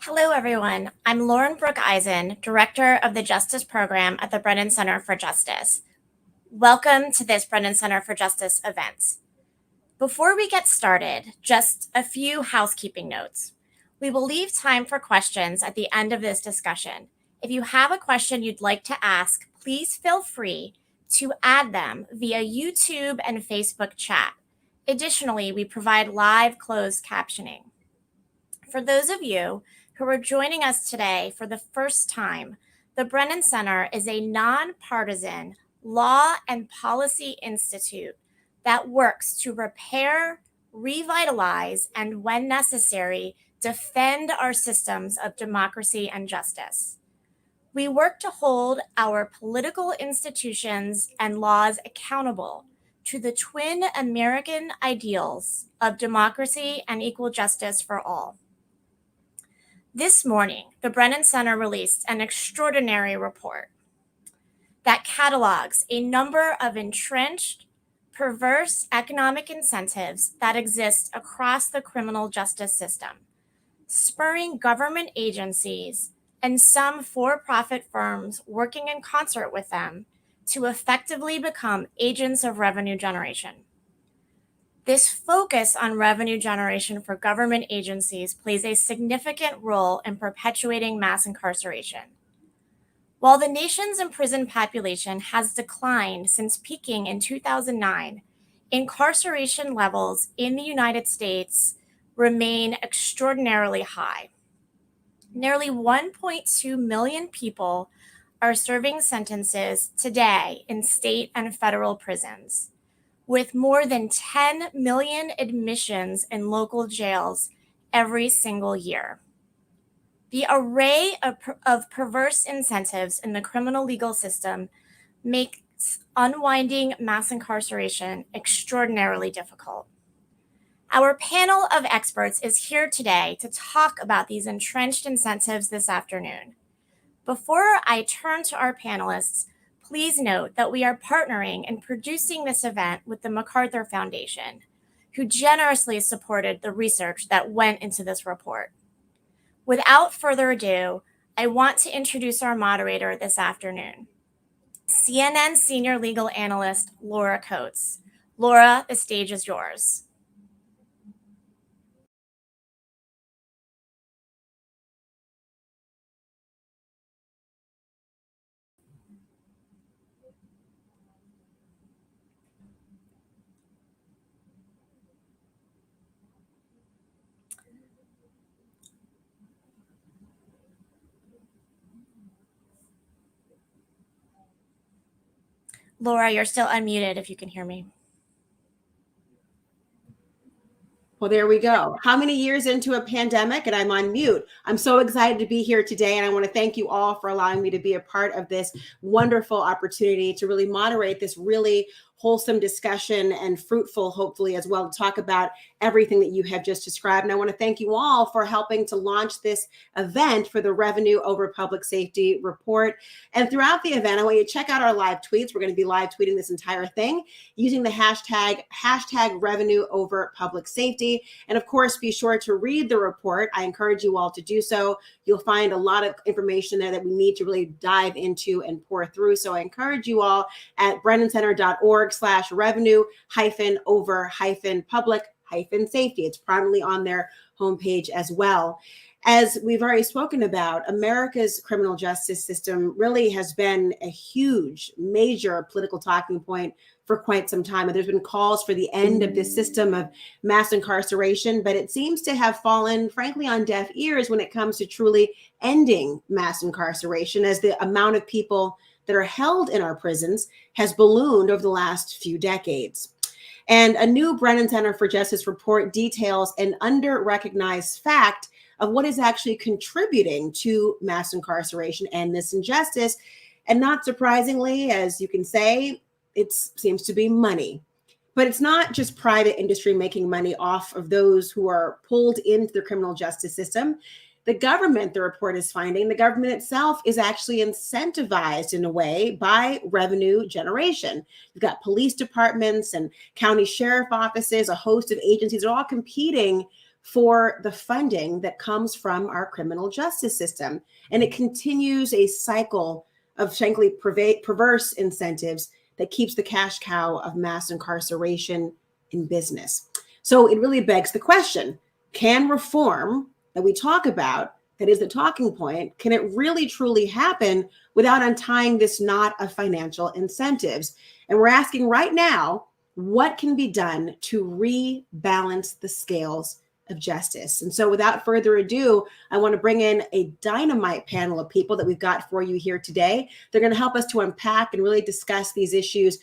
Hello, everyone. I'm Lauren Brooke Eisen, Director of the Justice Program at the Brennan Center for Justice. Welcome to this Brennan Center for Justice event. Before we get started, just a few housekeeping notes. We will leave time for questions at the end of this discussion. If you have a question you'd like to ask, please feel free to add them via YouTube and Facebook chat. Additionally, we provide live closed captioning. For those of you who are joining us today for the first time, the Brennan Center is a nonpartisan law and policy institute that works to repair, revitalize, and when necessary, defend our systems of democracy and justice. We work to hold our political institutions and laws accountable to the twin American ideals of democracy and equal justice for all. This morning, the Brennan Center released an extraordinary report that catalogs a number of entrenched, perverse economic incentives that exist across the criminal justice system, spurring government agencies and some for-profit firms working in concert with them to effectively become agents of revenue generation. This focus on revenue generation for government agencies plays a significant role in perpetuating mass incarceration. While the nation's imprisoned population has declined since peaking in 2009, incarceration levels in the United States remain extraordinarily high. Nearly 1.2 million people are serving sentences today in state and federal prisons, with more than 10 million admissions in local jails every single year. The array of perverse incentives in the criminal legal system makes unwinding mass incarceration extraordinarily difficult. Our panel of experts is here today to talk about these entrenched incentives this afternoon. Before I turn to our panelists, please note that we are partnering and producing this event with the MacArthur Foundation, who generously supported the research that went into this report. Without further ado, I want to introduce our moderator this afternoon, CNN senior legal analyst Laura Coates. Laura, the stage is yours. Laura, you're still unmuted if you can hear me. Well, there we go. How many years into a pandemic and I'm on mute? I'm so excited to be here today. And I want to thank you all for allowing me to be a part of this wonderful opportunity to really moderate this really wholesome discussion and fruitful, hopefully, as well, to talk about everything that you have just described. And I want to thank you all for helping to launch this event for the Revenue Over Public Safety report. And throughout the event, I want you to check out our live tweets. We're going to be live tweeting this entire thing using the hashtag Revenue Over Public Safety. And of course, be sure to read the report. I encourage you all to do so. You'll find a lot of information there that we need to really dive into and pour through. So I encourage you all at BrennanCenter.org/revenue-over-public-safety. It's prominently on their homepage as well. As we've already spoken about, America's criminal justice system really has been a huge, major political talking point for quite some time. And there's been calls for the end of this system of mass incarceration, but it seems to have fallen, frankly, on deaf ears when it comes to truly ending mass incarceration, as the amount of people that are held in our prisons has ballooned over the last few decades. And a new Brennan Center for Justice report details an under-recognized fact of what is actually contributing to mass incarceration and this injustice. And not surprisingly, as you can say, it seems to be money. But it's not just private industry making money off of those who are pulled into the criminal justice system. The government, the report is finding, the government itself is actually incentivized in a way by revenue generation. You've got police departments and county sheriff offices, a host of agencies are all competing for the funding that comes from our criminal justice system. And it continues a cycle of frankly perverse incentives that keeps the cash cow of mass incarceration in business. So it really begs the question, can reform that we talk about, that is the talking point, can it really truly happen without untying this knot of financial incentives? And we're asking right now, what can be done to rebalance the scales of justice? And so without further ado, I want to bring in a dynamite panel of people that we've got for you here today. They're going to help us to unpack and really discuss these issues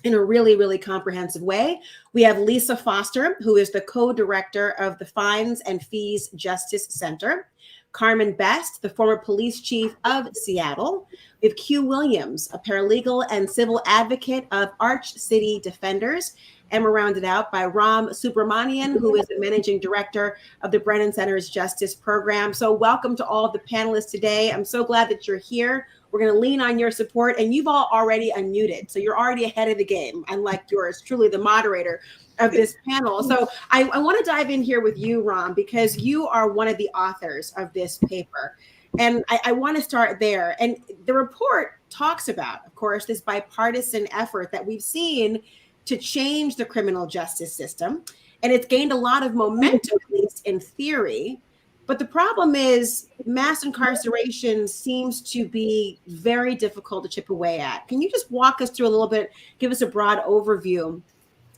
in a really, really comprehensive way. We have Lisa Foster, who is the co-director of the Fines and Fees Justice Center. Carmen Best, the former police chief of Seattle. We have Q Williams, a paralegal and civil advocate of ArchCity Defenders. And we're rounded out by Ram Subramanian, who is the managing director of the Brennan Center's Justice Program. So welcome to all of the panelists today. I'm so glad that you're here. We're going to lean on your support, and you've all already unmuted. So you're already ahead of the game, unlike yours, truly the moderator of this panel. So I want to dive in here with you, Ram, because you are one of the authors of this paper. And I want to start there. And the report talks about, of course, this bipartisan effort that we've seen to change the criminal justice system. And it's gained a lot of momentum, at least in theory. But the problem is mass incarceration seems to be very difficult to chip away at. Can you just walk us through a little bit, give us a broad overview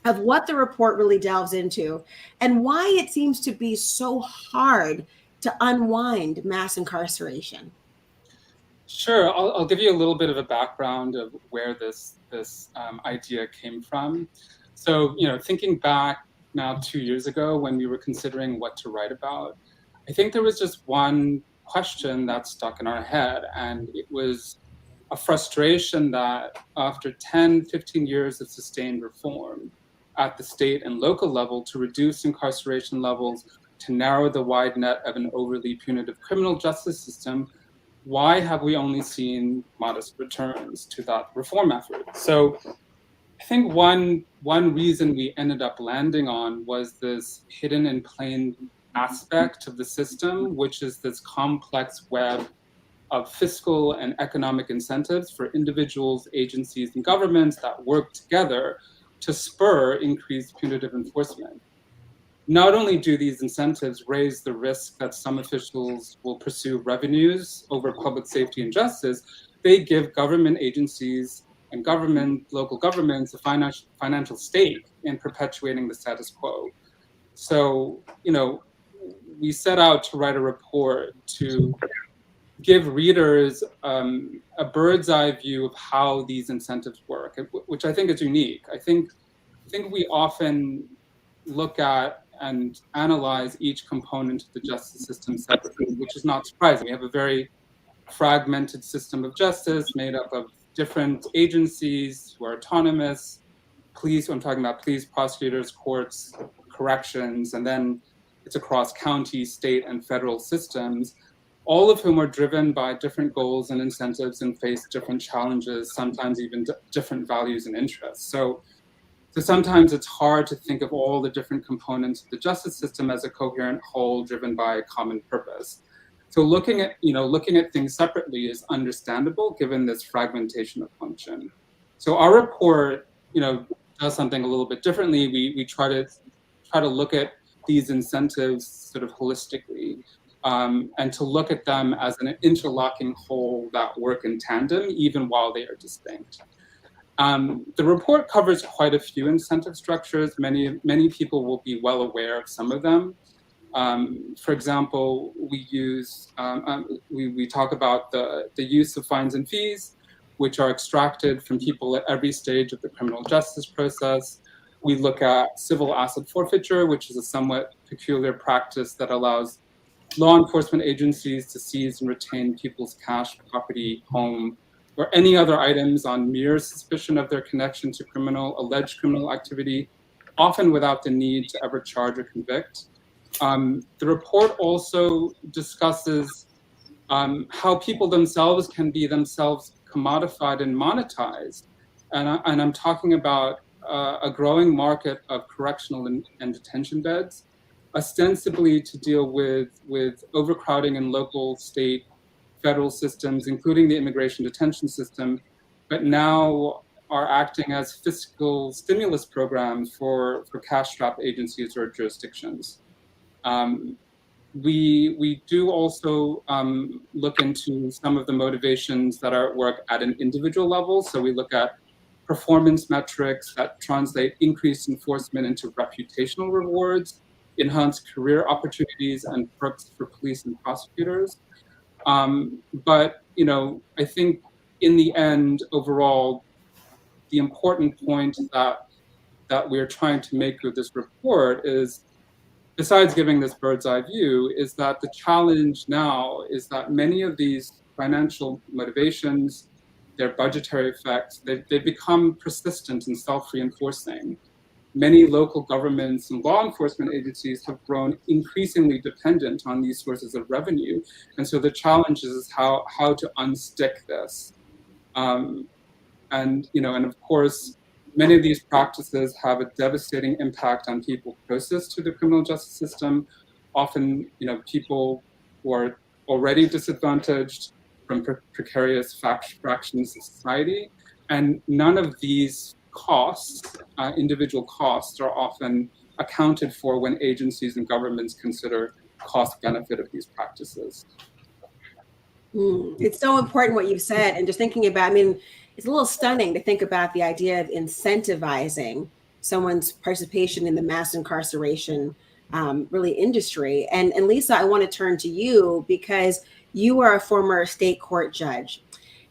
of what the report really delves into and why it seems to be so hard to unwind mass incarceration? Sure, I'll give you a little bit of a background of where this idea came from. So, thinking back now 2 years ago when we were considering what to write about, I think there was just one question that stuck in our head, and it was a frustration that after 10, 15 years of sustained reform at the state and local level to reduce incarceration levels, to narrow the wide net of an overly punitive criminal justice system, why have we only seen modest returns to that reform effort? So I think one reason we ended up landing on was this hidden in plain aspect of the system, which is this complex web of fiscal and economic incentives for individuals, agencies, and governments that work together to spur increased punitive enforcement. Not only do these incentives raise the risk that some officials will pursue revenues over public safety and justice, they give government agencies and local governments a financial stake in perpetuating the status quo. So, we set out to write a report to give readers a bird's eye view of how these incentives work, which I think is unique. I think we often look at and analyze each component of the justice system separately, which is not surprising. We have a very fragmented system of justice made up of different agencies who are autonomous, police, I'm talking about police, prosecutors, courts, corrections, and then it's across county, state, and federal systems, all of whom are driven by different goals and incentives and face different challenges, sometimes even different values and interests. So sometimes it's hard to think of all the different components of the justice system as a coherent whole driven by a common purpose. So looking at things separately is understandable given this fragmentation of function. So our report, does something a little bit differently. We try to look at these incentives sort of holistically, and to look at them as an interlocking whole that work in tandem, even while they are distinct. The report covers quite a few incentive structures. Many people will be well aware of some of them. For example, we talk about the use of fines and fees, which are extracted from people at every stage of the criminal justice process. We look at civil asset forfeiture, which is a somewhat peculiar practice that allows law enforcement agencies to seize and retain people's cash, property, home, or any other items on mere suspicion of their connection to alleged criminal activity, often without the need to ever charge or convict. The report also discusses how people themselves can be themselves commodified and monetized. And I'm talking about a growing market of correctional and detention beds ostensibly to deal with overcrowding in local, state, federal systems, including the immigration detention system, but now are acting as fiscal stimulus programs for cash-strapped agencies or jurisdictions. We do also look into some of the motivations that are at work at an individual level. So we look at performance metrics that translate increased enforcement into reputational rewards, enhanced career opportunities, and perks for police and prosecutors. But I think in the end, overall, the important point that we're trying to make with this report is, besides giving this bird's eye view, is that the challenge now is that many of these financial motivations, their budgetary effects, they've become persistent and self-reinforcing. Many local governments and law enforcement agencies have grown increasingly dependent on these sources of revenue. And so the challenge is how to unstick this. And of course, many of these practices have a devastating impact on people closest to the criminal justice system. Often, people who are already disadvantaged from precarious fractions of society. And none of these costs, individual costs, are often accounted for when agencies and governments consider cost benefit of these practices. It's so important what you've said. And just thinking about, it's a little stunning to think about the idea of incentivizing someone's participation in the mass incarceration really industry. And Lisa, I want to turn to you because you are a former state court judge.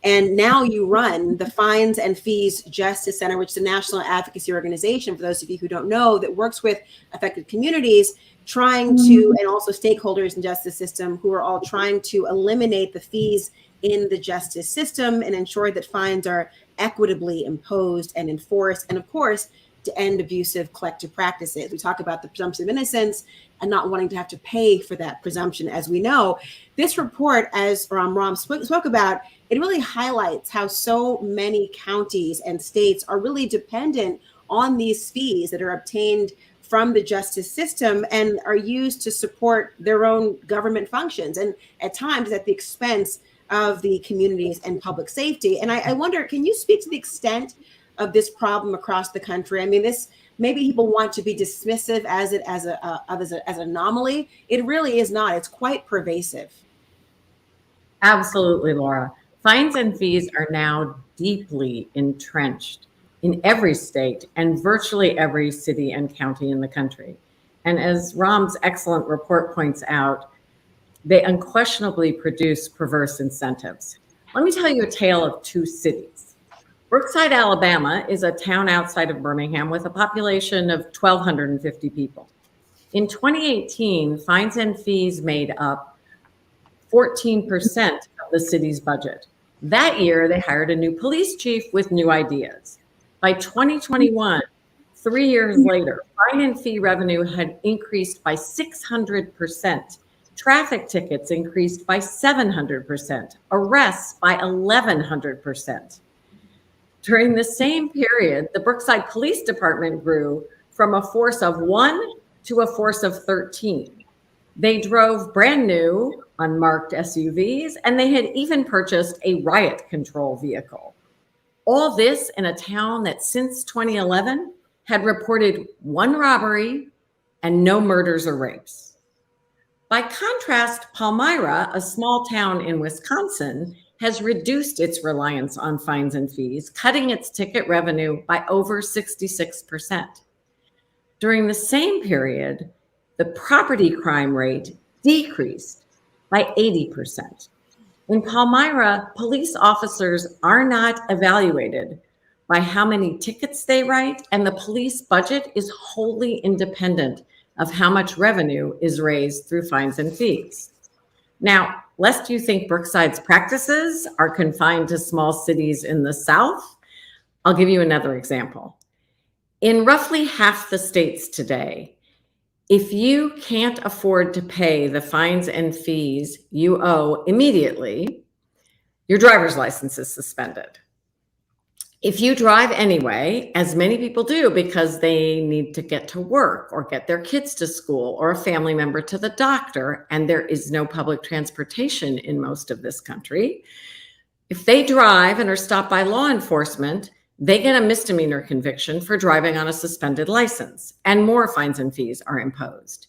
And now you run the Fines and Fees Justice Center, which is a national advocacy organization, for those of you who don't know, that works with affected communities trying to, and also stakeholders in justice system who are all trying to eliminate the fees in the justice system and ensure that fines are equitably imposed and enforced. And of course, to end abusive collective practices. We talk about the presumption of innocence and not wanting to have to pay for that presumption. As we know, this report, as Ram spoke about, it really highlights how so many counties and states are really dependent on these fees that are obtained from the justice system and are used to support their own government functions, and at times at the expense of the communities and public safety. And I wonder, can you speak to the extent of this problem across the country? This, maybe people want to be dismissive as an anomaly. It really is not. It's quite pervasive. Absolutely, Laura. Fines and fees are now deeply entrenched in every state and virtually every city and county in the country. And as Ram's excellent report points out, they unquestionably produce perverse incentives. Let me tell you a tale of two cities. Brookside, Alabama is a town outside of Birmingham with a population of 1,250 people. In 2018, fines and fees made up 14% of the city's budget. That year, they hired a new police chief with new ideas. By 2021, 3 years later, fine and fee revenue had increased by 600%. Traffic tickets increased by 700%. Arrests by 1,100%. During the same period, the Brookside Police Department grew from a force of 1 to a force of 13. They drove brand new, unmarked SUVs, and they had even purchased a riot control vehicle. All this in a town that since 2011 had reported 1 robbery and no murders or rapes. By contrast, Palmyra, a small town in Wisconsin, has reduced its reliance on fines and fees, cutting its ticket revenue by over 66%. During the same period, the property crime rate decreased by 80%. In Palmyra, police officers are not evaluated by how many tickets they write, and the police budget is wholly independent of how much revenue is raised through fines and fees. Now, lest you think Brookside's practices are confined to small cities in the South, I'll give you another example. In roughly half the states today, if you can't afford to pay the fines and fees you owe immediately, your driver's license is suspended. If you drive anyway, as many people do because they need to get to work or get their kids to school or a family member to the doctor, and there is no public transportation in most of this country, if they drive and are stopped by law enforcement, they get a misdemeanor conviction for driving on a suspended license, and more fines and fees are imposed.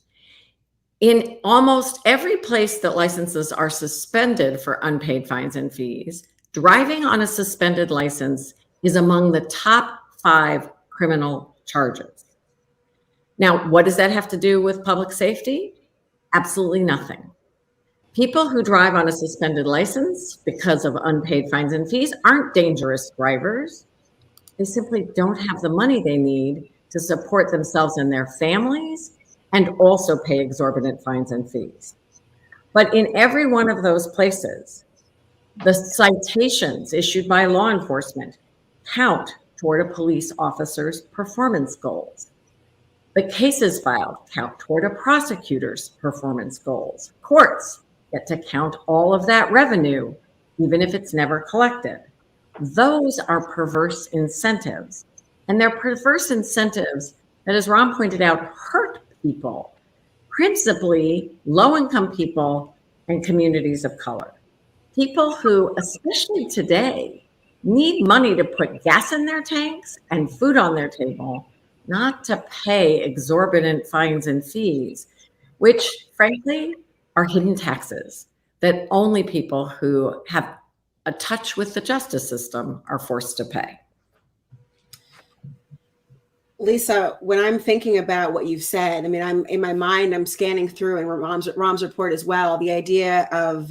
In almost every place that licenses are suspended for unpaid fines and fees, driving on a suspended license is among the top 5 criminal charges. Now, what does that have to do with public safety? Absolutely nothing. People who drive on a suspended license because of unpaid fines and fees aren't dangerous drivers. They simply don't have the money they need to support themselves and their families and also pay exorbitant fines and fees. But in every one of those places, the citations issued by law enforcement count toward a police officer's performance goals. The cases filed count toward a prosecutor's performance goals. Courts get to count all of that revenue, even if it's never collected. Those are perverse incentives. And they're perverse incentives that, as Ram pointed out, hurt people, principally low-income people and communities of color. People who, especially today, need money to put gas in their tanks and food on their table, not to pay exorbitant fines and fees, which, frankly, are hidden taxes that only people who have a touch with the justice system are forced to pay. Lisa, when I'm thinking about what you've said, I mean, I'm in my mind, I'm scanning through, and Ram's report as well, the idea of,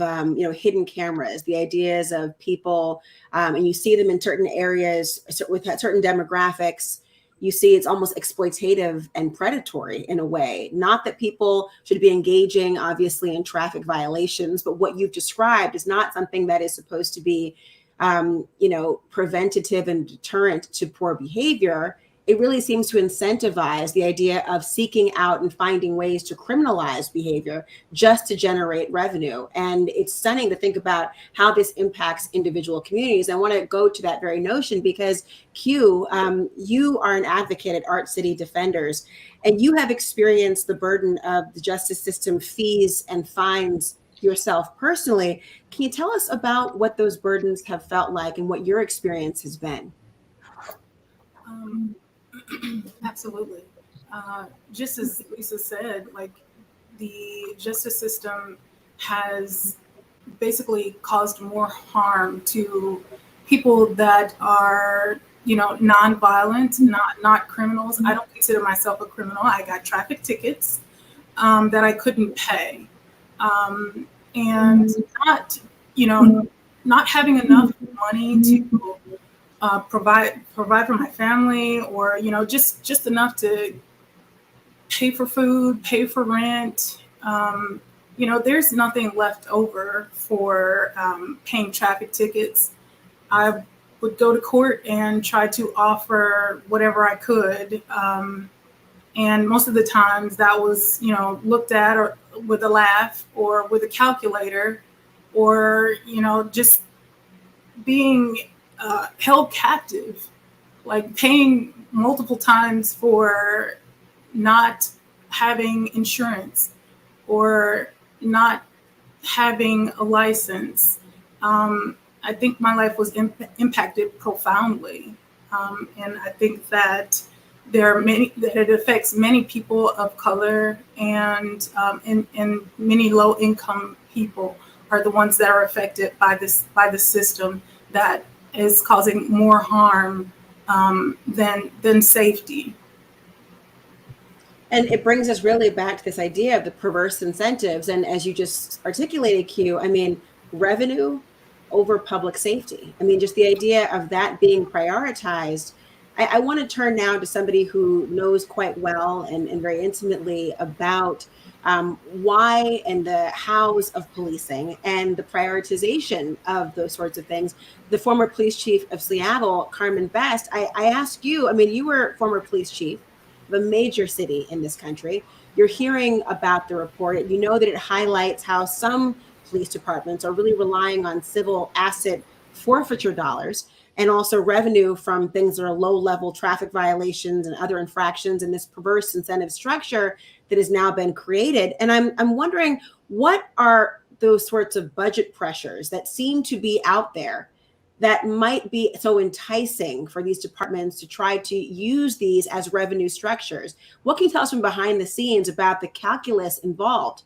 hidden cameras, the ideas of people, and you see them in certain areas with certain demographics. You see it's almost exploitative and predatory in a way. Not that people should be engaging, obviously, in traffic violations, but what you've described is not something that is supposed to be, preventative and deterrent to poor behavior. It really seems to incentivize the idea of seeking out and finding ways to criminalize behavior just to generate revenue. And it's stunning to think about how this impacts individual communities. I want to go to that very notion because Q, you are an advocate at ArchCity Defenders, and you have experienced the burden of the justice system, fees and fines yourself personally. Can you tell us about what those burdens have felt like and what your experience has been? Absolutely. Just as Lisa said, like the justice system has basically caused more harm to people that are, nonviolent, not criminals. I don't consider myself a criminal. I got traffic tickets that I couldn't pay, and not having enough money to provide for my family, or just enough to pay for food, pay for rent. There's nothing left over for paying traffic tickets. I would go to court and try to offer whatever I could, and most of the times that was looked at or with a laugh or with a calculator, or just being held captive, like paying multiple times for not having insurance or not having a license. I think my life was impacted profoundly. And I think that that it affects many people of color, and many low income people are the ones that are affected by the system that is causing more harm than safety. And it brings us really back to this idea of the perverse incentives. And as you just articulated, Q, I mean, revenue over public safety. I mean, just the idea of that being prioritized. I want to turn now to somebody who knows quite well and very intimately about why and the hows of policing and the prioritization of those sorts of things. The former police chief of Seattle, Carmen, I ask you, I mean, you were former police chief of a major city in this country. You're hearing about the report. You know that it highlights how some police departments are really relying on civil asset forfeiture dollars and also revenue from things that are low-level traffic violations and other infractions in this perverse incentive structure that has now been created. And I'm wondering, what are those sorts of budget pressures that seem to be out there that might be so enticing for these departments to try to use these as revenue structures? What can you tell us from behind the scenes about the calculus involved?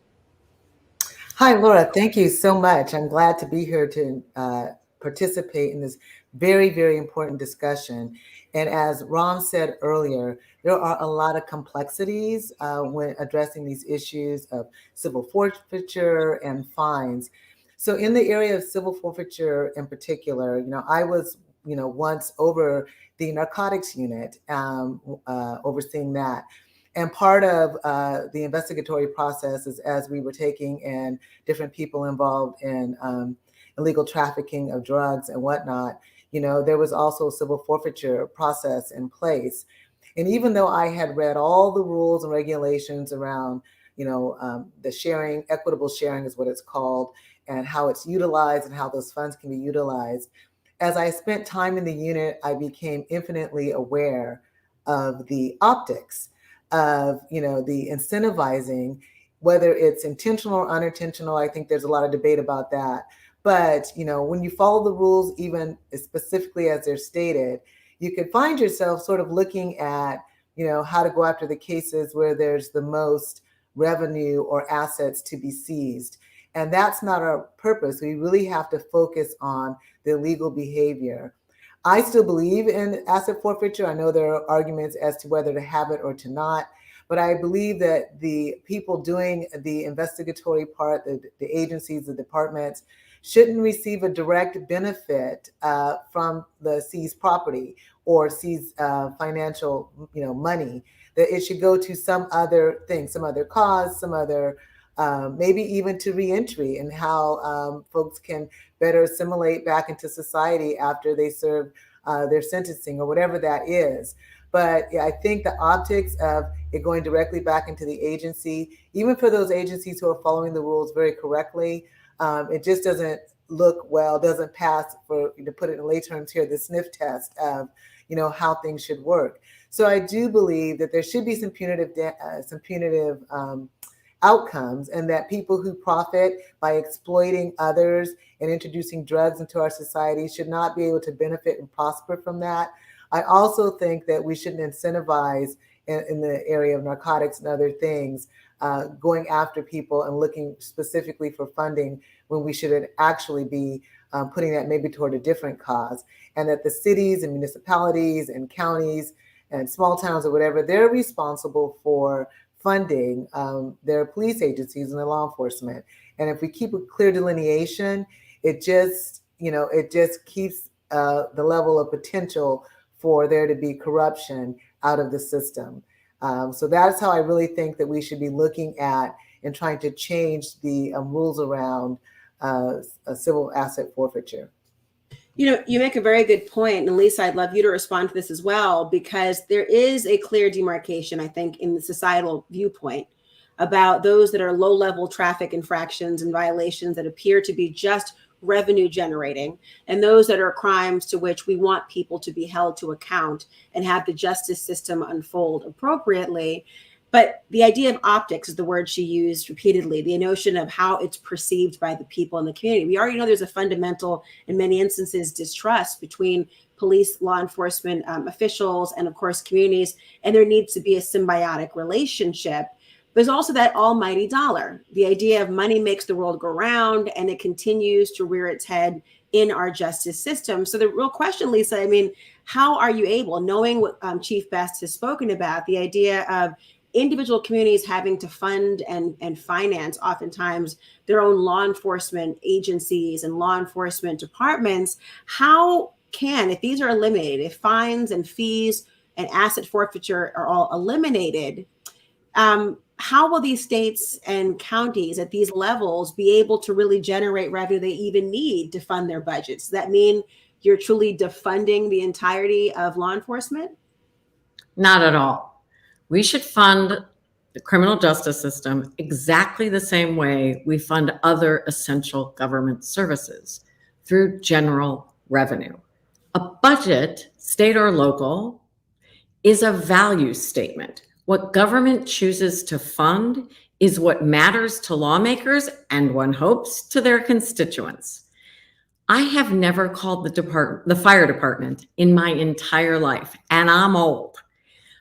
Hi, Laura. Thank you so much. I'm glad to be here to participate in this very, very important discussion. And as Ram said earlier, there are a lot of complexities when addressing these issues of civil forfeiture and fines. So in the area of civil forfeiture in particular, I was, once over the narcotics unit, overseeing that. And part of the investigatory process is, as we were taking in different people involved in illegal trafficking of drugs and whatnot, there was also a civil forfeiture process in place. And even though I had read all the rules and regulations around, the sharing, equitable sharing is what it's called, and how it's utilized and how those funds can be utilized, as I spent time in the unit, I became infinitely aware of the optics of, the incentivizing, whether it's intentional or unintentional. I think there's a lot of debate about that. But, when you follow the rules, even specifically as they're stated, you could find yourself sort of looking at, how to go after the cases where there's the most revenue or assets to be seized. And that's not our purpose. We really have to focus on the illegal behavior. I still believe in asset forfeiture. I know there are arguments as to whether to have it or to not, but I believe that the people doing the investigatory part, the agencies, the departments, shouldn't receive a direct benefit from the seized property or seized financial, money. That it should go to some other thing, some other cause, some other, maybe even to reentry, and how folks can better assimilate back into society after they serve their sentencing or whatever that is. But yeah, I think the optics of it going directly back into the agency, even for those agencies who are following the rules very correctly, it just doesn't look well, doesn't pass, for, to put it in lay terms here, the sniff test of, how things should work. So I do believe that there should be some punitive outcomes, and that people who profit by exploiting others and introducing drugs into our society should not be able to benefit and prosper from that. I also think that we shouldn't incentivize in the area of narcotics and other things, going after people and looking specifically for funding when we should actually be putting that maybe toward a different cause. And that the cities and municipalities and counties and small towns or whatever, they're responsible for funding their police agencies and their law enforcement. And if we keep a clear delineation, it just keeps the level of potential for there to be corruption out of the system. So that's how I really think that we should be looking at and trying to change the rules around a civil asset forfeiture. You make a very good point. And Lisa, I'd love you to respond to this as well, because there is a clear demarcation, I think, in the societal viewpoint about those that are low-level traffic infractions and violations that appear to be just revenue generating, and those that are crimes to which we want people to be held to account and have the justice system unfold appropriately. But the idea of optics is the word she used repeatedly, the notion of how it's perceived by the people in the community. We already know there's a fundamental, in many instances, distrust between police, law enforcement officials, and of course, communities. And there needs to be a symbiotic relationship. There's also that almighty dollar, the idea of money makes the world go round, and it continues to rear its head in our justice system. So the real question, Lisa, how are you able, knowing what Chief Best has spoken about, the idea of individual communities having to fund and finance oftentimes their own law enforcement agencies and law enforcement departments, how can, if these are eliminated, if fines and fees and asset forfeiture are all eliminated, how will these states and counties at these levels be able to really generate revenue they even need to fund their budgets? Does that mean you're truly defunding the entirety of law enforcement? Not at all. We should fund the criminal justice system exactly the same way we fund other essential government services, through general revenue. A budget, state or local, is a value statement. What government chooses to fund is what matters to lawmakers and, one hopes, to their constituents. I have never called the fire department in my entire life, and I'm old,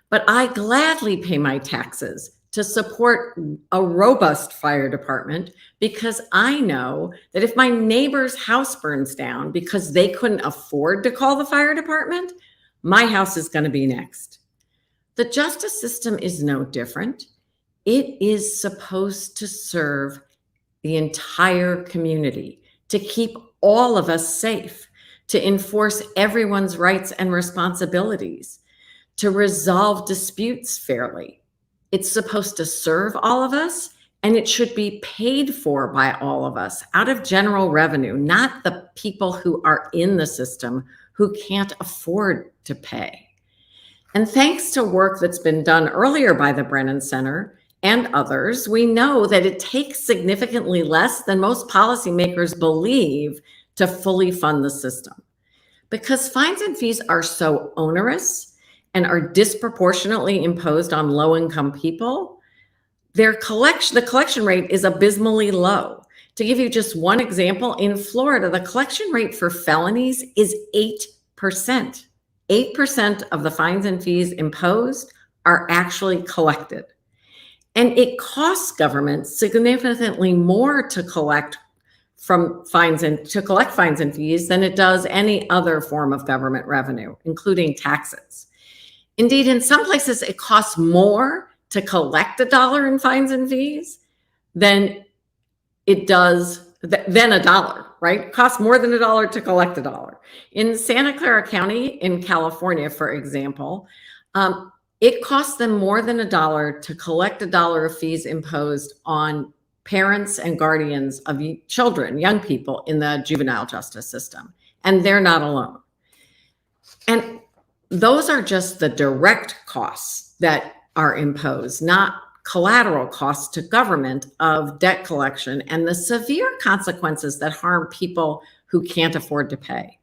but I gladly pay my taxes to support a robust fire department, because I know that if my neighbor's house burns down because they couldn't afford to call the fire department, my house is going to be next. The justice system is no different. It is supposed to serve the entire community, to keep all of us safe, to enforce everyone's rights and responsibilities, to resolve disputes fairly. It's supposed to serve all of us, and it should be paid for by all of us out of general revenue, not the people who are in the system who can't afford to pay. And thanks to work that's been done earlier by the Brennan Center and others, we know that it takes significantly less than most policymakers believe to fully fund the system. Because fines and fees are so onerous and are disproportionately imposed on low-income people, the collection rate is abysmally low. To give you just one example, in Florida, the collection rate for felonies is 8%. 8% of the fines and fees imposed are actually collected. And it costs government significantly more to collect fines and fees than it does any other form of government revenue, including taxes. Indeed, in some places, it costs more to collect $1 in fines and fees than it does than $1, right? It costs more than $1 to collect $1. In Santa Clara County in California, for example, it costs them more than $1 to collect $1 of fees imposed on parents and guardians of children, young people in the juvenile justice system. And they're not alone. And those are just the direct costs that are imposed, not collateral costs to government of debt collection and the severe consequences that harm people who can't afford to pay.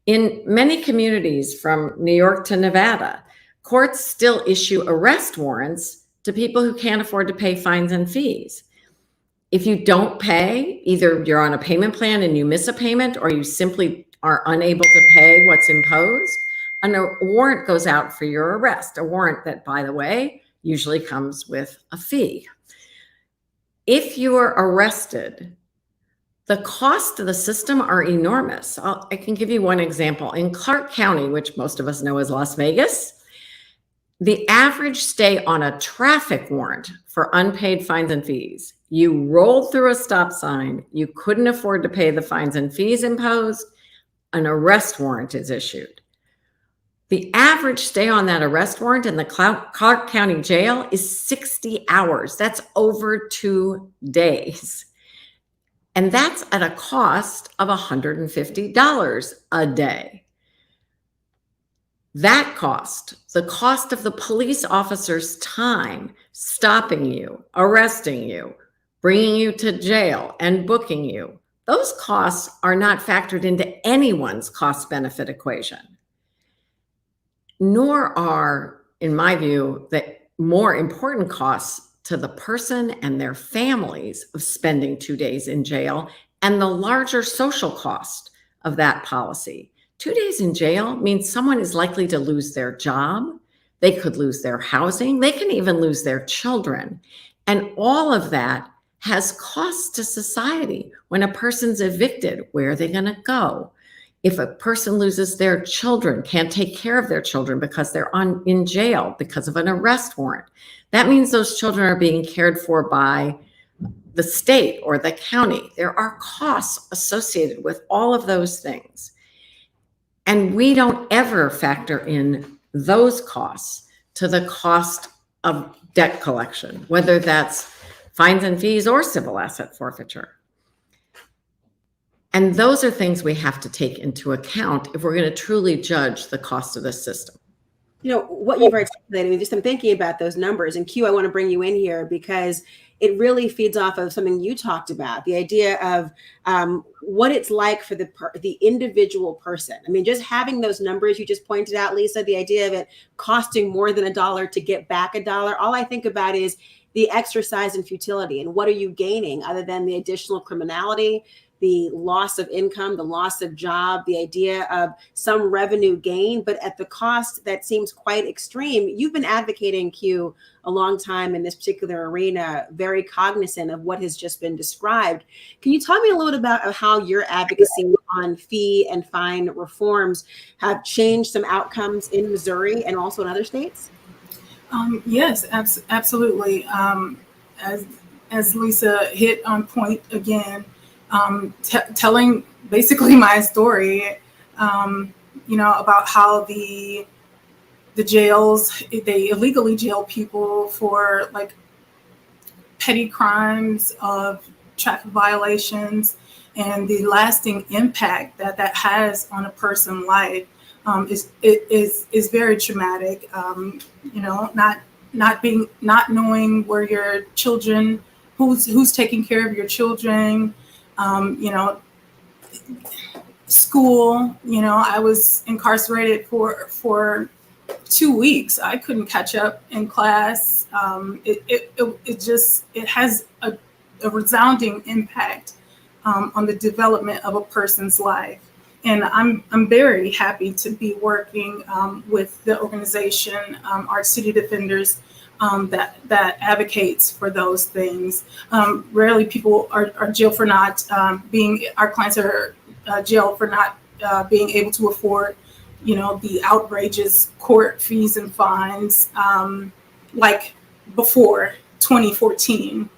In many communities from New York to Nevada, courts still issue arrest warrants to people who can't afford to pay fines and fees. If you don't pay, either you're on a payment plan and you miss a payment, or you simply are unable to pay what's imposed, a warrant goes out for your arrest, a warrant that, by the way, usually comes with a fee. If you are arrested, the costs to the system are enormous. I can give you one example. In Clark County, which most of us know as Las Vegas, the average stay on a traffic warrant for unpaid fines and fees, you rolled through a stop sign, you couldn't afford to pay the fines and fees imposed, an arrest warrant is issued. The average stay on that arrest warrant in the Clark County jail is 60 hours. That's over 2 days. And that's at a cost of $150 a day. That cost, the cost of the police officer's time stopping you, arresting you, bringing you to jail, and booking you, those costs are not factored into anyone's cost-benefit equation. Nor are, in my view, the more important costs to the person and their families of spending 2 days in jail and the larger social cost of that policy. 2 days in jail means someone is likely to lose their job. They could lose their housing. They can even lose their children. And all of that has costs to society. When a person's evicted, where are they going to go? If a person loses their children, can't take care of their children because they're in jail because of an arrest warrant, that means those children are being cared for by the state or the county. There are costs associated with all of those things. And we don't ever factor in those costs to the cost of debt collection, whether that's fines and fees or civil asset forfeiture. And those are things we have to take into account if we're going to truly judge the cost of the system. You know, what you've articulated, just I'm thinking about those numbers. And Q, I want to bring you in here because it really feeds off of something you talked about, the idea of what it's like for the individual person. I mean, just having those numbers you just pointed out, Lisa, the idea of it costing more than $1 to get back $1. All I think about is the exercise in futility, and what are you gaining other than the additional criminality, the loss of income, the loss of job, the idea of some revenue gain, but at the cost that seems quite extreme. You've been advocating, Q, a long time in this particular arena, very cognizant of what has just been described. Can you tell me a little bit about how your advocacy on fee and fine reforms have changed some outcomes in Missouri and also in other states? Yes, absolutely. As Lisa hit on point again, telling basically my story, about how the jails, they illegally jail people for like petty crimes of traffic violations, and the lasting impact that has on a person's life is very traumatic. Not knowing where your children, who's taking care of your children, school. I was incarcerated for 2 weeks. I couldn't catch up in class. It has a resounding impact on the development of a person's life. And I'm very happy to be working with the organization ArchCity Defenders that advocates for those things. Rarely people are jailed for not our clients are jailed for not being able to afford, the outrageous court fees and fines like before 2014.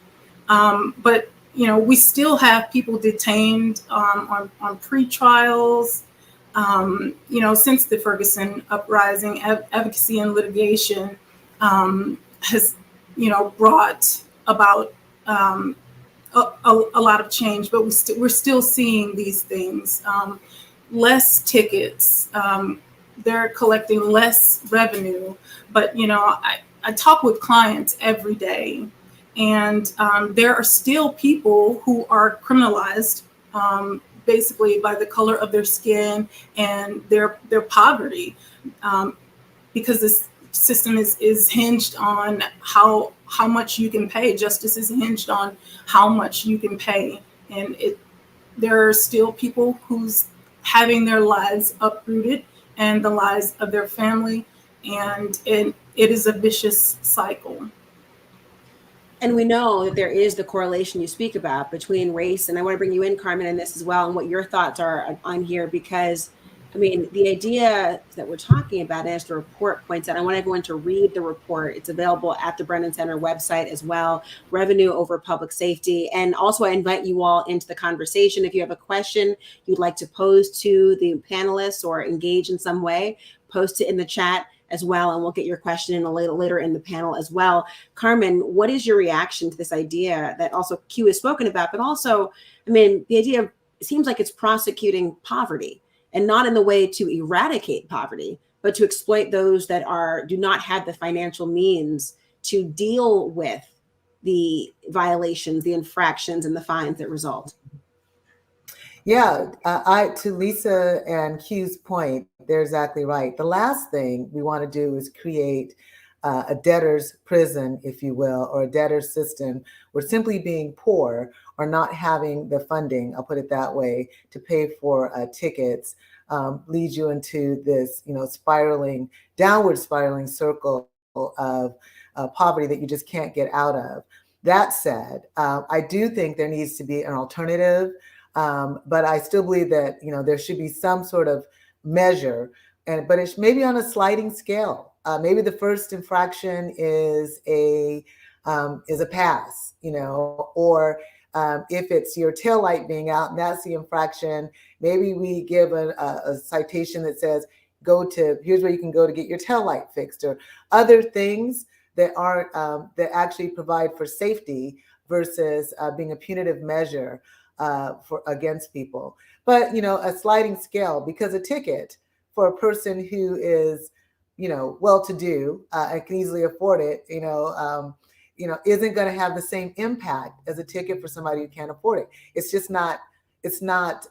But we still have people detained on pre-trials. Since the Ferguson uprising, advocacy and litigation has, brought about a lot of change. But we're still seeing these things. Less tickets. They're collecting less revenue. But I talk with clients every day. And there are still people who are criminalized basically by the color of their skin and their poverty, because this system is hinged on how much you can pay. Justice is hinged on how much you can pay. And there are still people who's having their lives uprooted and the lives of their family. And it is a vicious cycle. And we know that there is the correlation you speak about between race, and I want to bring you in, Carmen, in this as well, and what your thoughts are on here, because, the idea that we're talking about, as the report points out, I want everyone to read the report. It's available at the Brennan Center website as well, Revenue Over Public Safety. And also I invite you all into the conversation. If you have a question you'd like to pose to the panelists or engage in some way, post it in the chat as well, and we'll get your question in later in the panel as well. Carmen, what is your reaction to this idea that also Q has spoken about, but also, the idea of, it seems like it's prosecuting poverty, and not in the way to eradicate poverty, but to exploit those that do not have the financial means to deal with the violations, the infractions, and the fines that result. Yeah, to Lisa and Q's point, they're exactly right. The last thing we want to do is create a debtor's prison, if you will, or a debtor's system where simply being poor or not having the funding, I'll put it that way, to pay for tickets leads you into this, downward spiraling circle of poverty that you just can't get out of. That said, I do think there needs to be an alternative. But I still believe that, there should be some sort of measure, but it's maybe on a sliding scale. Maybe the first infraction is a pass, or if it's your taillight being out and that's the infraction, maybe we give a citation that says, here's where you can go to get your taillight fixed, or other things that aren't, that actually provide for safety versus being a punitive measure against people. But, a sliding scale, because a ticket for a person who is, well-to-do and can easily afford it, isn't going to have the same impact as a ticket for somebody who can't afford it. It's just not. It's not.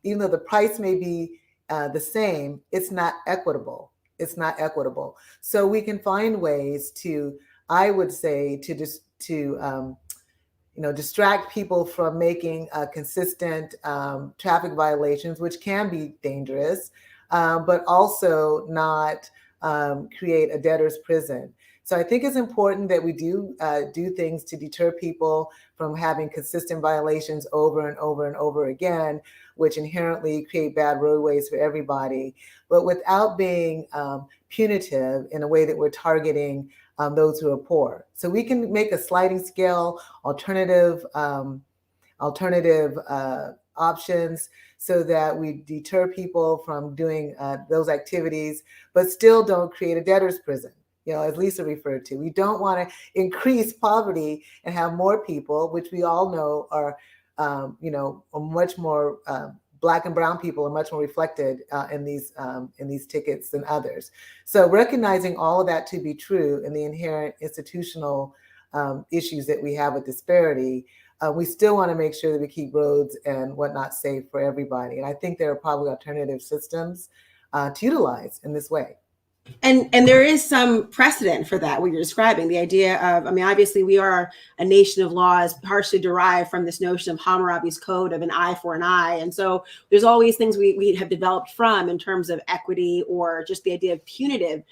Even though the price may be the same, it's not equitable. It's not equitable. So we can find ways to, I would say, to just to distract people from making consistent traffic violations, which can be dangerous, but also not create a debtor's prison. So I think it's important that we do things to deter people from having consistent violations over and over and over again, which inherently create bad roadways for everybody, but without being punitive in a way that we're targeting those who are poor. So we can make a sliding scale, alternative options, so that we deter people from doing those activities, but still don't create a debtor's prison. As Lisa referred to, we don't want to increase poverty and have more people, which we all know are, much more Black and brown people are much more reflected in these tickets than others. So recognizing all of that to be true and the inherent institutional issues that we have with disparity, we still want to make sure that we keep roads and whatnot safe for everybody. And I think there are probably alternative systems to utilize in this way. And there is some precedent for that, what you're describing, the idea of, obviously we are a nation of laws partially derived from this notion of Hammurabi's code of an eye for an eye. And so there's always things we have developed from in terms of equity, or just the idea of punitive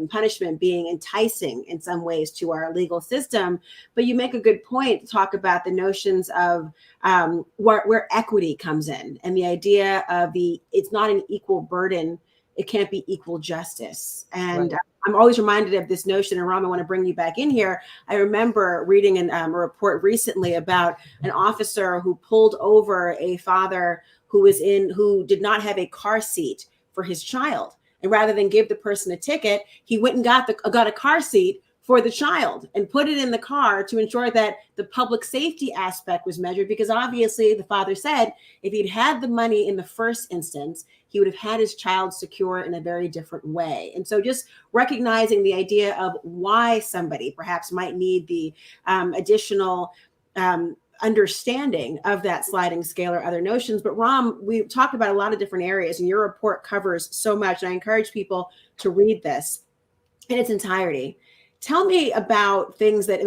punishment being enticing in some ways to our legal system. But you make a good point to talk about the notions of where equity comes in, and the idea of it's not an equal burden. It can't be equal justice. And right. I'm always reminded of this notion, and Ram, I want to bring you back in here. I remember reading a report recently about an officer who pulled over a father who did not have a car seat for his child. And rather than give the person a ticket, he went and got a car seat for the child and put it in the car to ensure that the public safety aspect was measured, because obviously the father said if he'd had the money in the first instance, he would have had his child secure in a very different way. And so just recognizing the idea of why somebody perhaps might need the additional understanding of that sliding scale or other notions. But Ram, we talked about a lot of different areas, and your report covers so much. And I encourage people to read this in its entirety. Tell me about things that,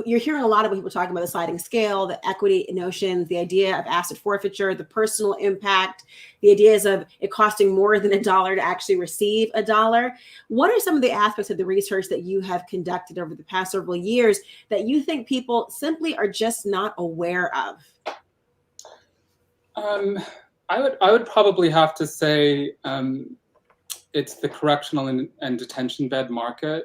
you're hearing a lot of people talking about the sliding scale, the equity notions, the idea of asset forfeiture, the personal impact, the ideas of it costing more than $1 to actually receive $1. What are some of the aspects of the research that you have conducted over the past several years that you think people simply are just not aware of? I would probably have to say it's the correctional and detention bed market.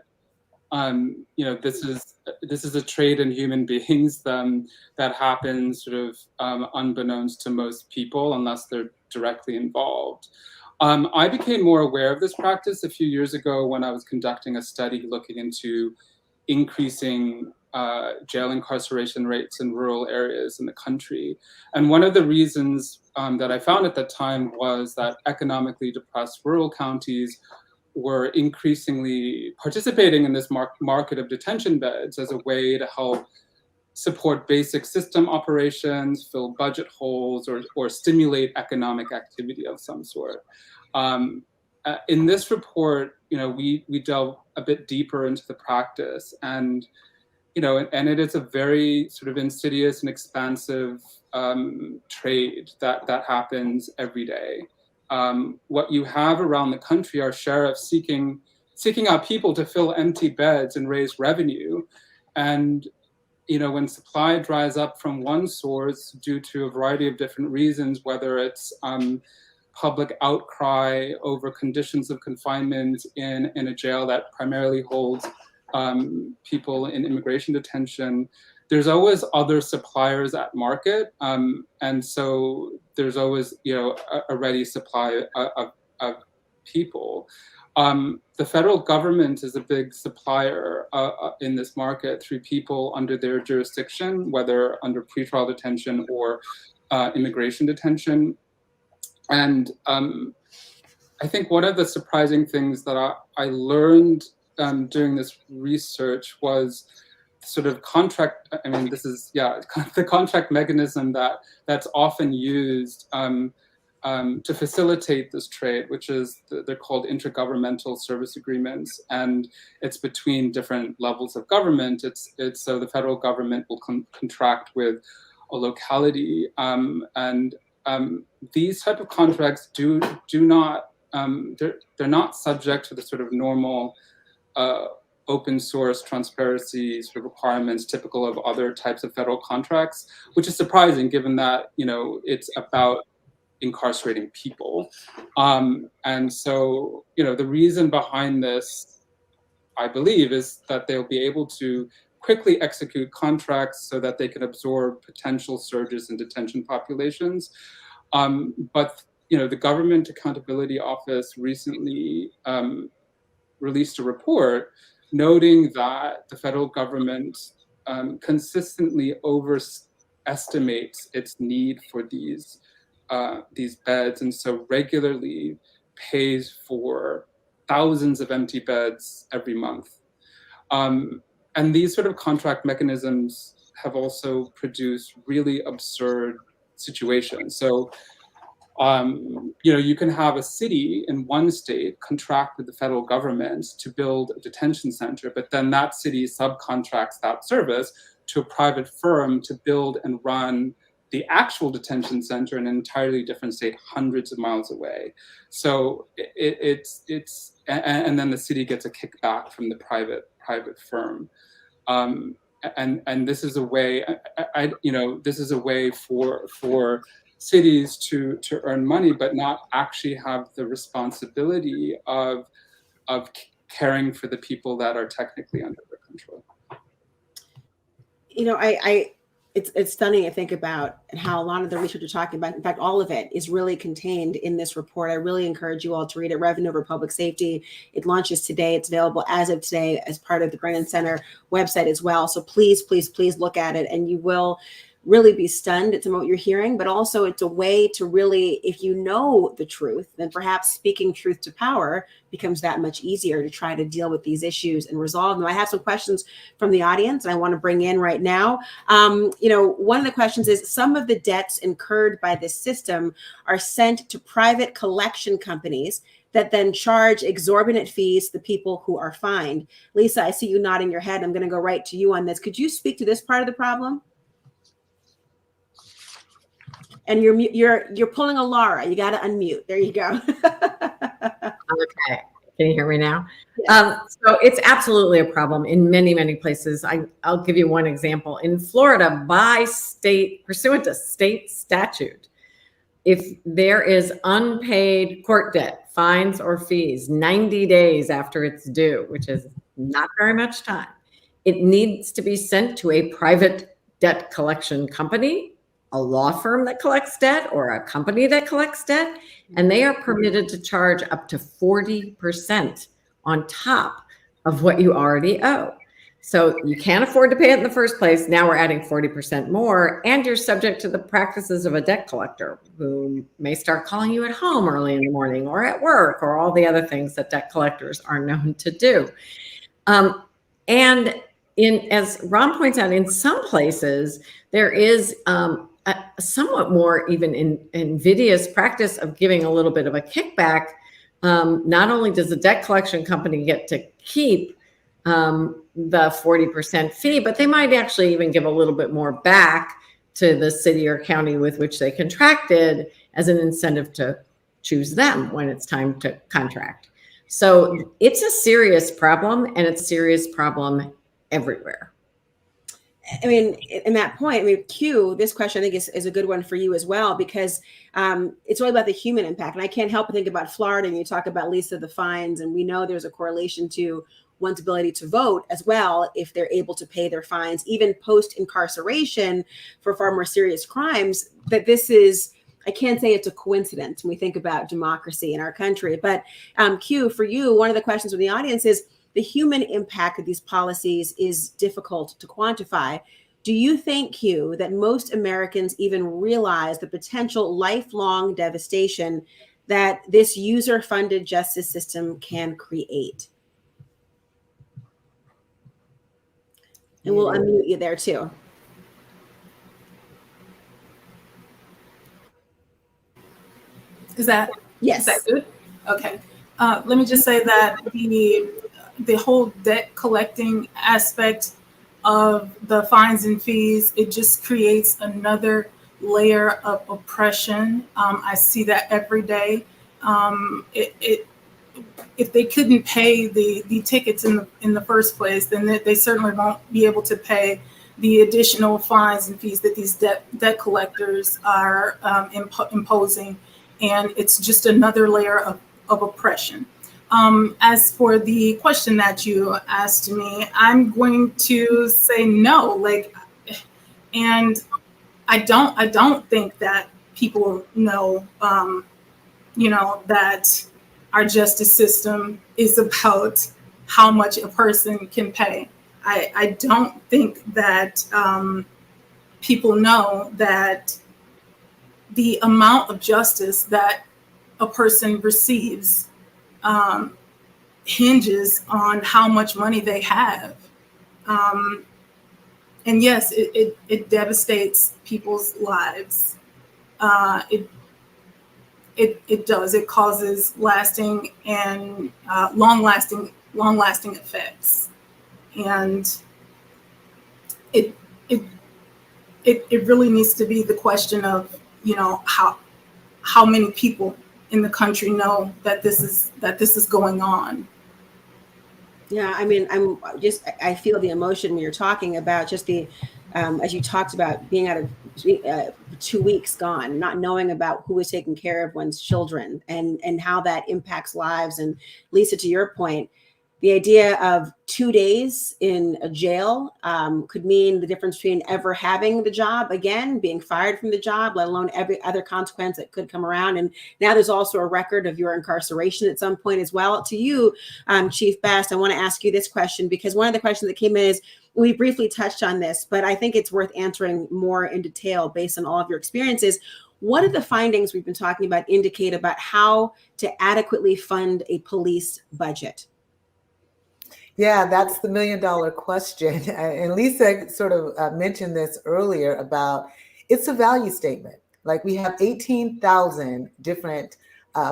This is a trade in human beings that happens sort of unbeknownst to most people unless they're directly involved. I became more aware of this practice a few years ago when I was conducting a study looking into increasing jail incarceration rates in rural areas in the country. And one of the reasons that I found at that time was that economically depressed rural counties were increasingly participating in this market of detention beds as a way to help support basic system operations, fill budget holes, or stimulate economic activity of some sort. In this report, we delve a bit deeper into the practice, and it is a very sort of insidious and expansive trade that happens every day. What you have around the country are sheriffs seeking out people to fill empty beds and raise revenue. And, when supply dries up from one source due to a variety of different reasons, whether it's public outcry over conditions of confinement in a jail that primarily holds people in immigration detention, there's always other suppliers at market, and so there's always a ready supply of people. The federal government is a big supplier in this market through people under their jurisdiction, whether under pretrial detention or immigration detention. And I think one of the surprising things that I learned doing this research was sort of contract. I mean, this is the contract mechanism that's often used to facilitate this trade, which is they're called intergovernmental service agreements, and it's between different levels of government. It's so the federal government will contract with a locality, and these type of contracts do not they're not subject to the sort of normal open source transparency sort of requirements typical of other types of federal contracts, which is surprising given that it's about incarcerating people. And so, the reason behind this, I believe, is that they'll be able to quickly execute contracts so that they can absorb potential surges in detention populations. But, the Government Accountability Office recently released a report noting that the federal government consistently overestimates its need for these beds, and so regularly pays for thousands of empty beds every month. And these sort of contract mechanisms have also produced really absurd situations. So, you can have a city in one state contract with the federal government to build a detention center, but then that city subcontracts that service to a private firm to build and run the actual detention center in an entirely different state, hundreds of miles away. So and then the city gets a kickback from the private firm. And this is a way, this is a way for cities to earn money, but not actually have the responsibility of caring for the people that are technically under their control. It's stunning to think about how a lot of the research you're talking about, in fact, all of it is really contained in this report. I really encourage you all to read it, Revenue Over Public Safety. It launches today. It's available as of today as part of the Brennan Center website as well. So please, please, please look at it, and you will really be stunned at some of what you're hearing, but also it's a way to really, if you know the truth, then perhaps speaking truth to power becomes that much easier to try to deal with these issues and resolve them. I have some questions from the audience and I want to bring in right now. One of the questions is, some of the debts incurred by this system are sent to private collection companies that then charge exorbitant fees to the people who are fined. Lisa, I see you nodding your head. I'm going to go right to you on this. Could you speak to this part of the problem? And you're pulling a Laura. You got to unmute. There you go. Okay. Can you hear me now? Yeah. So it's absolutely a problem in many, many places. I'll give you one example. In Florida, pursuant to state statute, if there is unpaid court debt, fines or fees, 90 days after it's due, which is not very much time, it needs to be sent to a private debt collection company, a law firm that collects debt, or a company that collects debt, and they are permitted to charge up to 40% on top of what you already owe. So you can't afford to pay it in the first place. Now we're adding 40% more, and you're subject to the practices of a debt collector who may start calling you at home early in the morning or at work, or all the other things that debt collectors are known to do. And as Ram points out, in some places, there is a somewhat more even invidious practice of giving a little bit of a kickback. Not only does the debt collection company get to keep the 40% fee, but they might actually even give a little bit more back to the city or county with which they contracted as an incentive to choose them when it's time to contract. So it's a serious problem, and it's a serious problem everywhere. I mean, in that point, Q, this question I think is a good one for you as well, because it's all about the human impact. And I can't help but think about Florida, and you talk about, Lisa, the fines, and we know there's a correlation to one's ability to vote as well if they're able to pay their fines, even post-incarceration for far more serious crimes. That this is, I can't say it's a coincidence when we think about democracy in our country. But Q, for you, one of the questions from the audience is, the human impact of these policies is difficult to quantify. Do you think, Q, that most Americans even realize the potential lifelong devastation that this user-funded justice system can create? And we'll unmute you there too. Is that Yes. Is that good? Okay. Let me just say that the whole debt collecting aspect of the fines and fees, it just creates another layer of oppression. I see that every day. If they couldn't pay the tickets in the first place, then they certainly won't be able to pay the additional fines and fees that these debt collectors are imposing. And it's just another layer of oppression. As for the question that you asked me, I'm going to say no. And I don't think that people know, that our justice system is about how much a person can pay. I don't think that people know that the amount of justice that a person receives hinges on how much money they have. And yes, it devastates people's lives. It does. It causes lasting and long-lasting effects. And it really needs to be the question of, how many people in the country know that this is going on. Yeah, I mean, I feel the emotion when you're talking about just the, as you talked about being out of 2 weeks gone, not knowing about who is taking care of one's children and how that impacts lives. And Lisa, to your point, the idea of 2 days in a jail could mean the difference between ever having the job again, being fired from the job, let alone every other consequence that could come around. And now there's also a record of your incarceration at some point as well. To you, Chief Best, I want to ask you this question, because one of the questions that came in is, we briefly touched on this, but I think it's worth answering more in detail based on all of your experiences. What do the findings we've been talking about indicate about how to adequately fund a police budget? Yeah, that's the $1 million question. And Lisa sort of mentioned this earlier about it's a value statement. Like, we have 18,000 different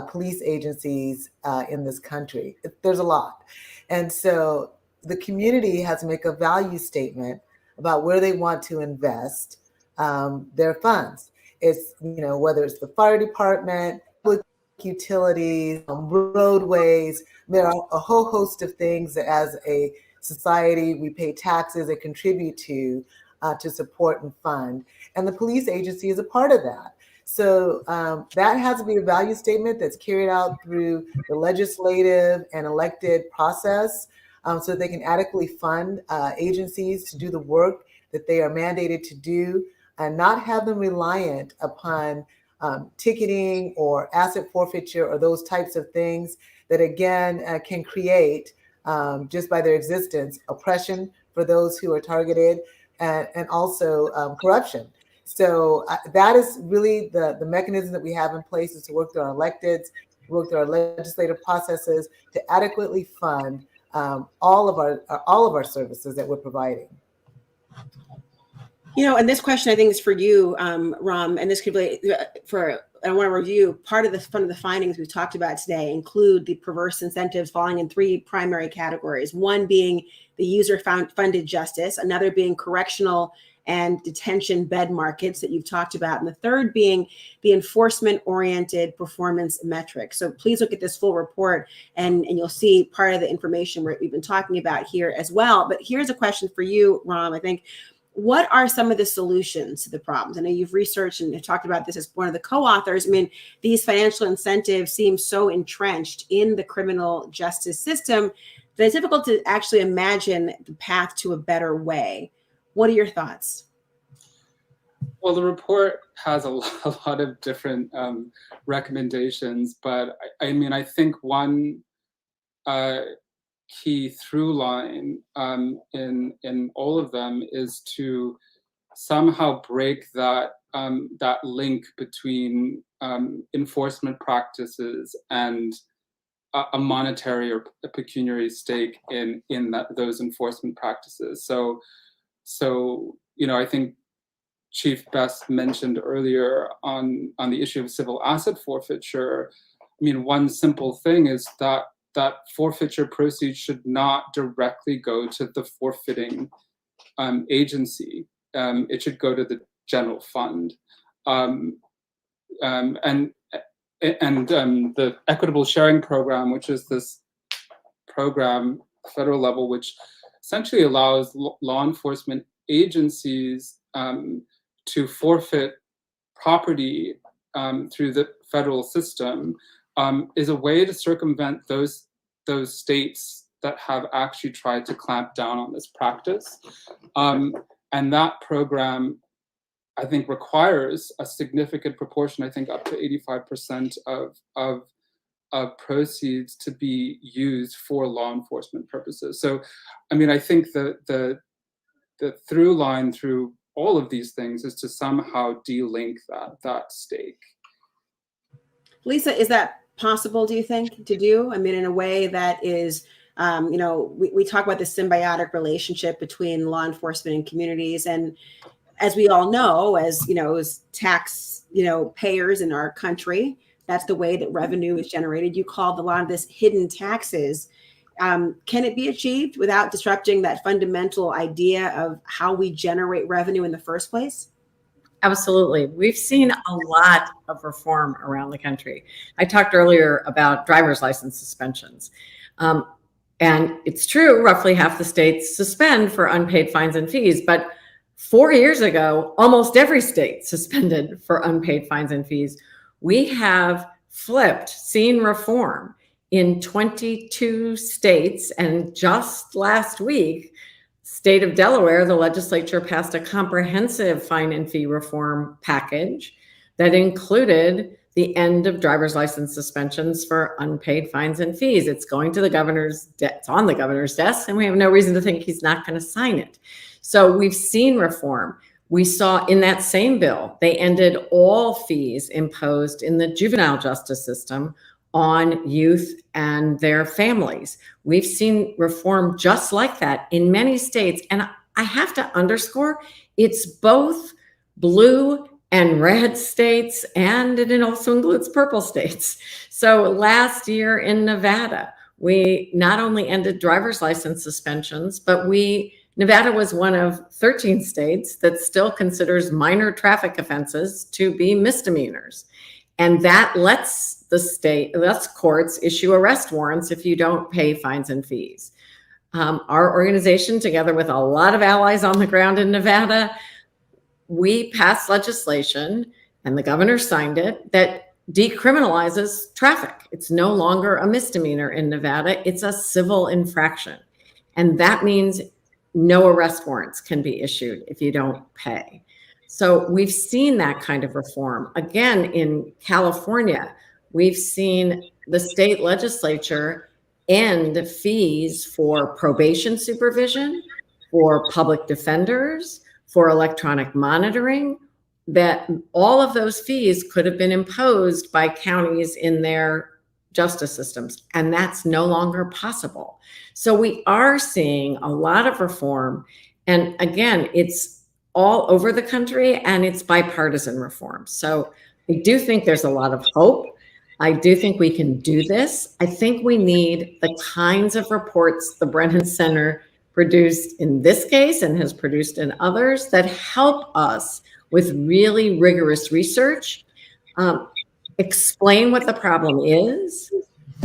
police agencies in this country. There's a lot. And so the community has to make a value statement about where they want to invest their funds. It's, whether it's the fire department, public utilities, roadways. There are a whole host of things that as a society we pay taxes and contribute to support and fund. And the police agency is a part of that. So that has to be a value statement that's carried out through the legislative and elected process so that they can adequately fund agencies to do the work that they are mandated to do and not have them reliant upon ticketing or asset forfeiture or those types of things that, again, can create, just by their existence, oppression for those who are targeted and also corruption. So that is really the mechanism that we have in place, is to work through our electeds, work through our legislative processes to adequately fund all of our services that we're providing. And this question I think is for you, Ram, and this could be I want to review part of the findings we've talked about today include the perverse incentives falling in 3 primary categories. One being the user-funded justice, another being correctional and detention bed markets that you've talked about, and the third being the enforcement-oriented performance metrics. So please look at this full report and you'll see part of the information we've been talking about here as well. But here's a question for you, Ram, I think. What are some of the solutions to the problems? I know you've researched and talked about this as one of the co-authors. I mean, these financial incentives seem so entrenched in the criminal justice system that it's difficult to actually imagine the path to a better way. What are your thoughts? Well, the report has a lot of different recommendations, but I think one key through line in all of them is to somehow break that link between enforcement practices and a monetary or a pecuniary stake in those enforcement practices. So So, I think Chief Best mentioned earlier on the issue of civil asset forfeiture. One simple thing is that forfeiture proceeds should not directly go to the forfeiting agency. It should go to the general fund. And the equitable sharing program, which is this program federal level, which essentially allows law enforcement agencies to forfeit property through the federal system, is a way to circumvent those states that have actually tried to clamp down on this practice. And that program, I think, requires a significant proportion, I think up to 85% of proceeds to be used for law enforcement purposes. So, I think the through line through all of these things is to somehow de-link that stake. Lisa, is that possible, do you think, to do? In a way that is, we talk about the symbiotic relationship between law enforcement and communities. And as we all know, as tax, payers in our country, that's the way that revenue is generated. You called a lot of this hidden taxes. Can it be achieved without disrupting that fundamental idea of how we generate revenue in the first place? Absolutely. We've seen a lot of reform around the country. I talked earlier about driver's license suspensions. And it's true, roughly half the states suspend for unpaid fines and fees. But 4 years ago, almost every state suspended for unpaid fines and fees. We have seen reform in 22 states. And just last week, state of Delaware, the legislature passed a comprehensive fine and fee reform package that included the end of driver's license suspensions for unpaid fines and fees. It's going to the governor's it's on the governor's desk, and we have no reason to think he's not going to sign it. So we've seen reform. We saw in that same bill, they ended all fees imposed in the juvenile justice system on youth and their families. We've seen reform just like that in many states. And I have to underscore, it's both blue and red states, and it also includes purple states. So last year in Nevada, we not only ended driver's license suspensions, but Nevada was one of 13 states that still considers minor traffic offenses to be misdemeanors. And that lets courts issue arrest warrants if you don't pay fines and fees. Our organization, together with a lot of allies on the ground in Nevada, we passed legislation, and the governor signed it, that decriminalizes traffic. It's no longer a misdemeanor in Nevada. It's a civil infraction. And that means no arrest warrants can be issued if you don't pay. So we've seen that kind of reform. Again, in California, we've seen the state legislature end fees for probation supervision, for public defenders, for electronic monitoring, that all of those fees could have been imposed by counties in their justice systems, and that's no longer possible. So we are seeing a lot of reform, and again, it's all over the country, and it's bipartisan reform. So I do think there's a lot of hope. I do think we can do this. I think we need the kinds of reports the Brennan Center produced in this case and has produced in others that help us with really rigorous research, explain what the problem is,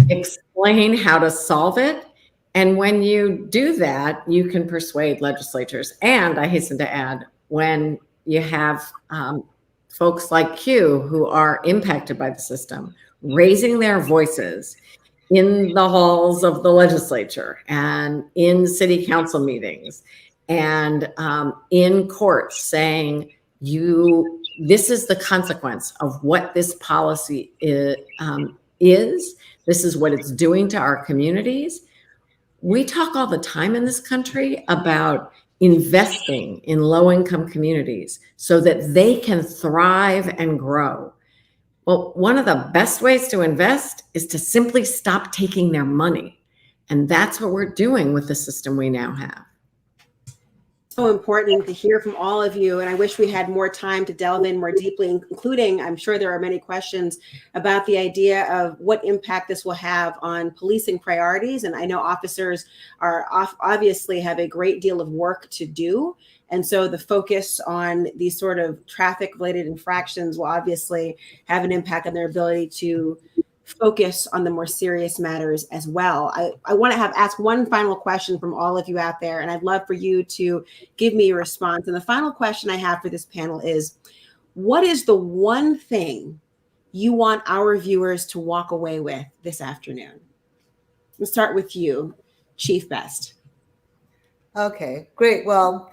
explain how to solve it. And when you do that, you can persuade legislatures. And I hasten to add, when you have folks like Q who are impacted by the system, raising their voices in the halls of the legislature and in city council meetings and in courts, saying, this is the consequence of what this policy is. This is what it's doing to our communities. We talk all the time in this country about investing in low-income communities so that they can thrive and grow. Well, one of the best ways to invest is to simply stop taking their money. And that's what we're doing with the system we now have. So important to hear from all of you. And I wish we had more time to delve in more deeply, including, I'm sure there are many questions about the idea of what impact this will have on policing priorities. And I know officers are obviously have a great deal of work to do. And so the focus on these sort of traffic related infractions will obviously have an impact on their ability to focus on the more serious matters as well. I want to ask one final question from all of you out there, and I'd love for you to give me a response. And the final question I have for this panel is, what is the one thing you want our viewers to walk away with this afternoon? We'll start with you, Chief Best. Okay, great. Well,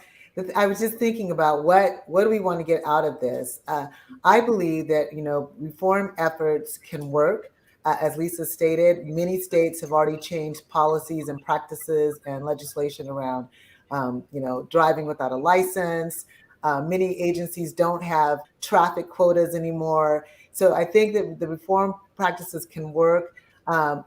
I was just thinking about what do we want to get out of this? I believe that, reform efforts can work. As Lisa stated, many states have already changed policies and practices and legislation around, driving without a license. Many agencies don't have traffic quotas anymore. So I think that the reform practices can work. I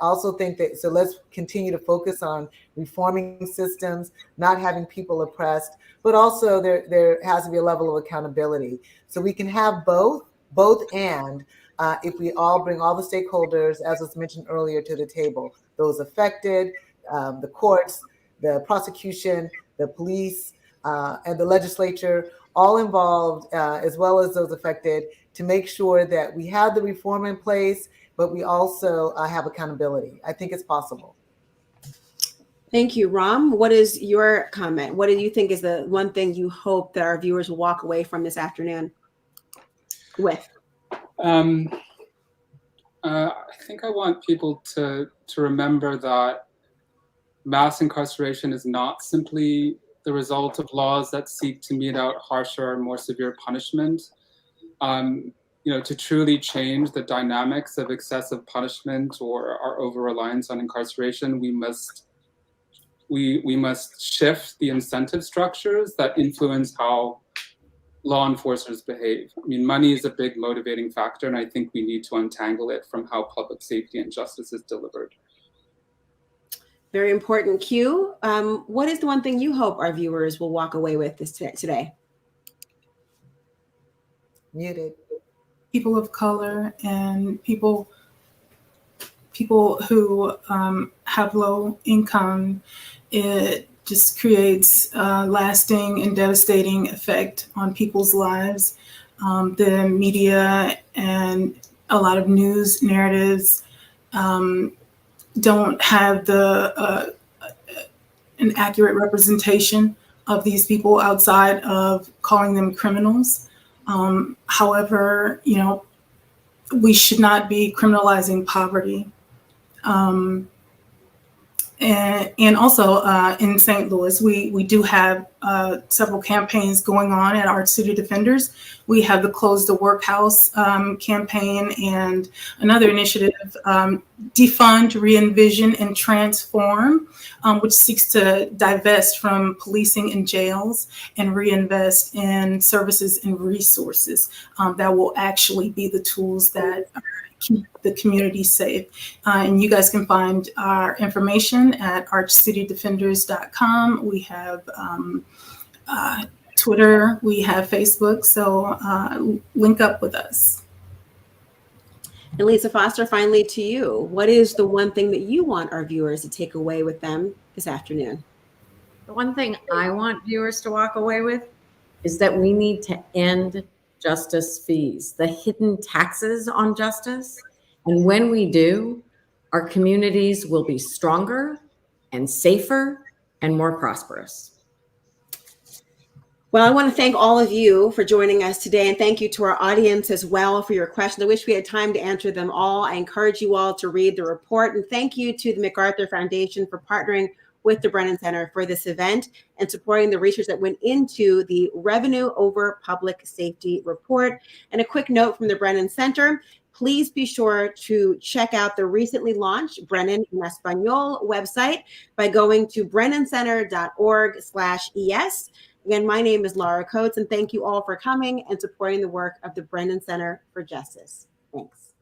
also think that, so let's continue to focus on reforming systems, not having people oppressed, but also there has to be a level of accountability. So we can have both and if we all bring all the stakeholders, as was mentioned earlier, to the table, those affected, the courts, the prosecution, the police, and the legislature, all involved, as well as those affected, to make sure that we have the reform in place, but we also have accountability. I think it's possible. Thank you, Ram. What is your comment? What do you think is the one thing you hope that our viewers will walk away from this afternoon with? I think I want people to remember that mass incarceration is not simply the result of laws that seek to mete out harsher, more severe punishment. To truly change the dynamics of excessive punishment or our over-reliance on incarceration, we must shift the incentive structures that influence how law enforcers behave. I mean, money is a big motivating factor, and I think we need to untangle it from how public safety and justice is delivered. Very important. Q, what is the one thing you hope our viewers will walk away with today? Muted. People of color and people who have low income, it just creates a lasting and devastating effect on people's lives. The media and a lot of news narratives don't have an accurate representation of these people outside of calling them criminals. However, we should not be criminalizing poverty. And also in St. Louis, we do have several campaigns going on at ArchCity Defenders. We have the Close the Workhouse campaign and another initiative, Defund, Re-envision, and Transform, which seeks to divest from policing and jails and reinvest in services and resources that will actually be the tools that keep the community safe. And you guys can find our information at archcitydefenders.com. We have Twitter, we have Facebook, so link up with us. And Lisa Foster, finally to you, what is the one thing that you want our viewers to take away with them this afternoon? The one thing I want viewers to walk away with is that we need to end justice fees, the hidden taxes on justice. And when we do, our communities will be stronger and safer and more prosperous. Well, I want to thank all of you for joining us today, and thank you to our audience as well for your questions. I wish we had time to answer them all. I encourage you all to read the report, and thank you to the MacArthur Foundation for partnering with the Brennan Center for this event and supporting the research that went into the Revenue over Public Safety report. And a quick note from the Brennan Center, please be sure to check out the recently launched Brennan in Espanol website by going to brennancenter.org/es. Again, my name is Laura Coates, and thank you all for coming and supporting the work of the Brennan Center for Justice. Thanks.